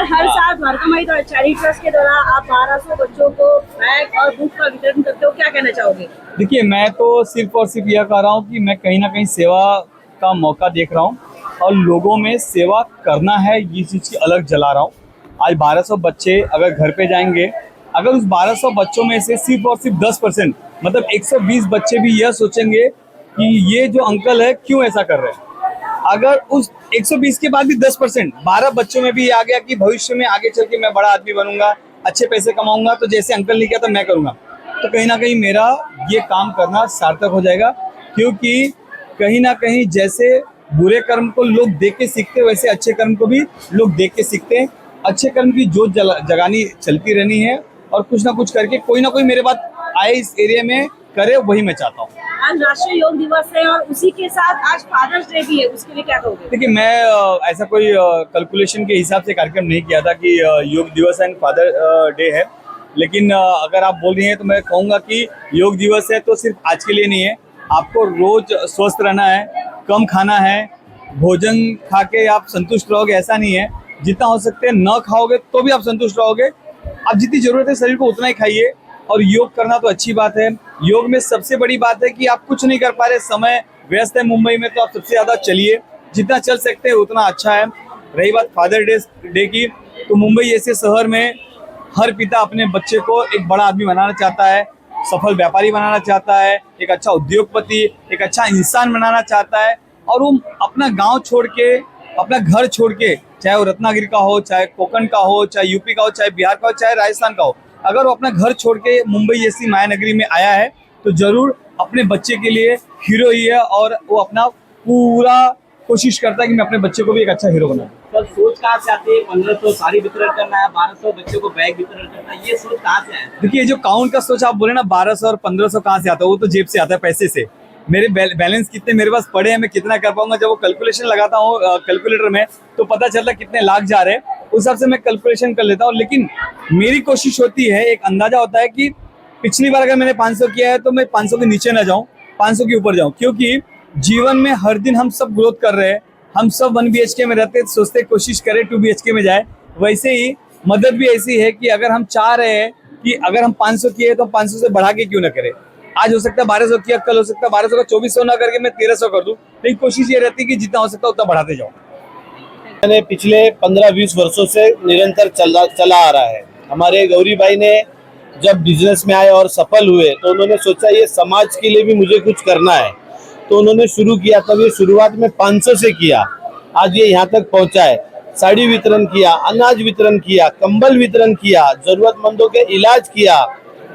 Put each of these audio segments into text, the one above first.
Sir, हर साल द्वारका माई charity trust के द्वारा आप 1200 बच्चों को बैग और बुक का वितरण करते हो, क्या कहना चाहोगे? देखिए, मैं तो सिर्फ और सिर्फ यह कह रहा हूँ कि मैं कहीं ना कहीं सेवा का मौका देख रहा हूँ और लोगों में सेवा करना है, ये चीज़ की अलग जला रहा हूँ। आज 1200 बच्चे अगर घर पे जाएंगे, अगर उस 1200 बच्चों में से सिर्फ और सिर्फ 10% मतलब 120 बच्चे भी यह सोचेंगे कि ये जो अंकल है क्यों ऐसा कर रहे हैं, अगर उस 120 के बाद भी 10% 12 बच्चों में भी आ गया कि भविष्य में आगे चल के मैं बड़ा आदमी बनूंगा, अच्छे पैसे कमाऊंगा, तो जैसे अंकल ने किया तो मैं करूंगा, तो कहीं ना कहीं मेरा ये काम करना सार्थक हो जाएगा। क्योंकि कहीं ना कहीं जैसे बुरे कर्म को लोग देख के सीखते हैं, वैसे अच्छे कर्म को भी लोग देख के सीखते हैं। अच्छे कर्म की जोत जगानी चलती रहनी है और कुछ ना कुछ करके कोई ना कोई मेरे बात आए इस एरिया में करे, वही मैं चाहता हूँ। आज राष्ट्रीय योग दिवस है और उसी के साथ आज फादर्स डे भी है, उसके लिए क्या कहोगे? देखिए, मैं ऐसा कोई कैलकुलेशन के हिसाब से कार्यक्रम नहीं किया था कि योग दिवस एंड फादर डे है, लेकिन अगर आप बोल रही हैं तो मैं कहूँगा कि योग दिवस है तो सिर्फ आज के लिए नहीं है। आपको रोज स्वस्थ रहना है, कम खाना है, भोजन खा के आप संतुष्ट रहोगे ऐसा नहीं है। जितना हो सकते हैं न खाओगे तो भी आप संतुष्ट रहोगे। आप जितनी जरूरत है शरीर को उतना ही खाइए और योग करना तो अच्छी बात है। योग में सबसे बड़ी बात है कि आप कुछ नहीं कर पा रहे, समय व्यस्त है मुंबई में, तो आप सबसे ज़्यादा चलिए, जितना चल सकते हैं उतना अच्छा है। रही बात फादर डे की, तो मुंबई जैसे शहर में हर पिता अपने बच्चे को एक बड़ा आदमी बनाना चाहता है, सफल व्यापारी बनाना चाहता है, एक अच्छा उद्योगपति, एक अच्छा इंसान बनाना चाहता है, और वो अपना गांव छोड़ के, अपना घर छोड़ के, चाहे वो रत्नागिरी का हो, चाहे कोकण का हो, चाहे यूपी का हो, चाहे बिहार का हो, चाहे राजस्थान का हो, अगर वो अपना घर छोड़ के मुंबई जैसी माया नगरी में आया है तो जरूर अपने बच्चे के लिए हीरो ही है और वो अपना पूरा कोशिश करता है कि मैं अपने बच्चे को भी एक अच्छा हीरो बनाऊं। सर, सोच कहाँ से आती है? 1500 साड़ी वितरण करना है, 1200 बच्चों को बैग वितरण करना है, ये सोच कहाँ से आया? देखिए, जो काउंट का सोच आप बोले ना 1200 और 1500 कहाँ से आता है, वो तो जेब से आता है, पैसे से। मेरे बैलेंस कितने मेरे पास पड़े हैं, मैं कितना कर पाऊंगा, जब वो कैलकुलेशन लगाता हूँ कैलकुलेटर में तो पता चलता कितने लाख जा रहे हैं, उस हिसाब से मैं कैलकुलेशन कर लेता हूँ। लेकिन मेरी कोशिश होती है, एक अंदाजा होता है कि पिछली बार अगर मैंने 500 किया है तो मैं 500 के नीचे ना जाऊं, 500 के ऊपर जाऊं। क्योंकि जीवन में हर दिन हम सब ग्रोथ कर रहे हैं, हम सब 1 BHK में रहते, सोचते कोशिश करें 2 BHK में जाए। वैसे ही मदद भी ऐसी है कि अगर हम चाह रहे हैं कि अगर हम 500 किए तो 500 से बढ़ा के क्यों ना करें। आज हो सकता है 1200 किया, कल हो सकता है 1200 का 2400 ना करके मैं 1300 कर दूं, लेकिन कोशिश ये रहती है कि जितना हो सकता है उतना बढ़ाते जाऊं। मैंने पिछले 15-20 वर्षों से निरंतर चला आ रहा है। हमारे गौरी भाई ने जब बिजनेस में आए और सफल हुए तो उन्होंने सोचा ये समाज के लिए भी मुझे कुछ करना है, तो उन्होंने शुरू किया। तब ये शुरुआत में 500 से किया, आज ये यहाँ तक पहुँचा है। साड़ी वितरण किया, अनाज वितरण किया, कंबल वितरण किया, जरूरतमंदों के इलाज किया,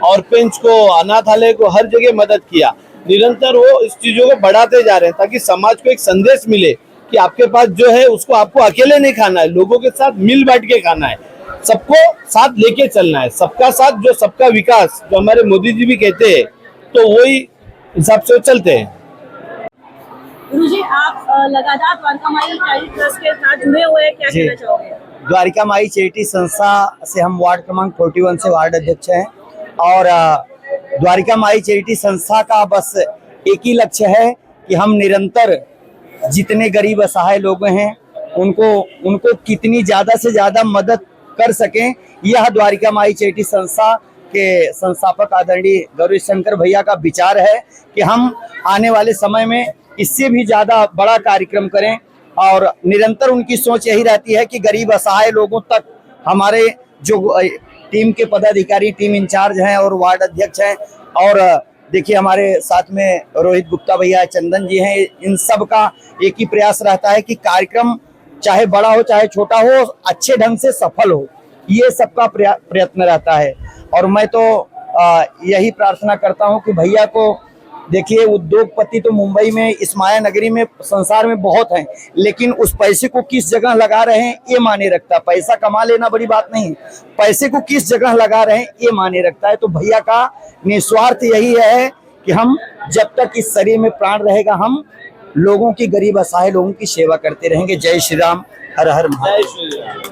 और पेंच को, अनाथालय को, हर जगह मदद किया। निरंतर वो इस चीजों को बढ़ाते जा रहे हैं ताकि समाज को एक संदेश मिले कि आपके पास जो है उसको आपको अकेले नहीं खाना है, लोगों के साथ मिल बांट के खाना है, सबको साथ लेके चलना है। सबका साथ जो सबका विकास, जो हमारे मोदी जी भी कहते हैं, तो वही हिसाब से चलते हैं। गुरुजी, आप लगातार द्वारका माई चैरिटी ट्रस्ट के साथ जुड़े हुए हैं, क्या कहना चाहोगे? द्वारिका माई चैरिटी संस्था से हम वार्ड क्रमांक 41 से वार्ड अध्यक्ष हैं और द्वारिका माई चैरिटी संस्था का बस एक ही लक्ष्य है कि हम निरंतर जितने गरीब असहाय लोग हैं उनको कितनी ज़्यादा से ज़्यादा मदद कर सकें। यह द्वारिका माई चैरिटी संस्था के संस्थापक आदरणीय गौरी शंकर भैया का विचार है कि हम आने वाले समय में इससे भी ज़्यादा बड़ा कार्यक्रम करें, और निरंतर उनकी सोच यही रहती है कि गरीब असहाय लोगों तक हमारे जो टीम के पदाधिकारी, टीम इंचार्ज हैं और वार्ड अध्यक्ष हैं, और देखिए हमारे साथ में रोहित गुप्ता भैया, चंदन जी हैं, इन सब का एक ही प्रयास रहता है कि कार्यक्रम चाहे बड़ा हो चाहे छोटा हो, अच्छे ढंग से सफल हो, ये सबका प्रयत्न रहता है। और मैं तो यही प्रार्थना करता हूं कि भैया को देखिए, उद्योगपति तो मुंबई में, इस माया नगरी में, संसार में बहुत हैं, लेकिन उस पैसे को किस जगह लगा रहे हैं ये मायने रखता है। पैसा कमा लेना बड़ी बात नहीं है, पैसे को किस जगह लगा रहे हैं ये मायने रखता है। तो भैया का निस्वार्थ यही है कि हम जब तक इस शरीर में प्राण रहेगा, हम लोगों की, गरीब असहाय लोगों की सेवा करते रहेंगे। जय श्री राम, हर हर महादेव।